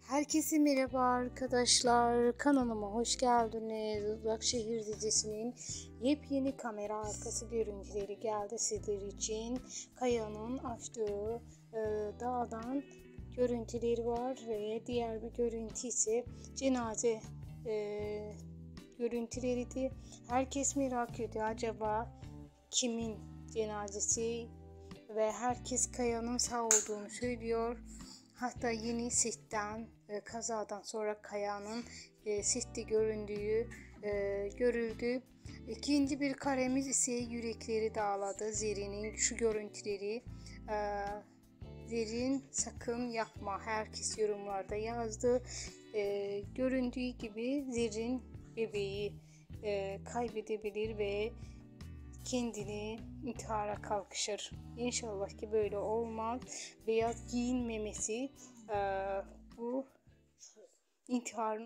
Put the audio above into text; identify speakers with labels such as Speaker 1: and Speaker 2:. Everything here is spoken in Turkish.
Speaker 1: Herkese merhaba arkadaşlar. Kanalıma hoş geldiniz. Uzakşehir dizisinin yepyeni kamera arkası görüntüleri geldi sizler için. Kaya'nın açtığı dağdan görüntüleri var ve diğer bir görüntü ise cenaze görüntüleriydi. Herkes merak ediyor, acaba kimin cenazesi, ve herkes Kaya'nın sağ olduğunu söylüyor. Hatta yeni setten kazadan sonra Kaya'nın sette göründüğü görüldü. İkinci bir karemiz ise yürekleri dağladı. Zerrin'in şu görüntüleri. Zerrin sakın yapma, herkes yorumlarda yazdı. Göründüğü gibi Zerrin bebeği kaybedebilir ve kendini intihara kalkışır. İnşallah ki böyle olmaz. Beyaz giyinmemesi bu intiharın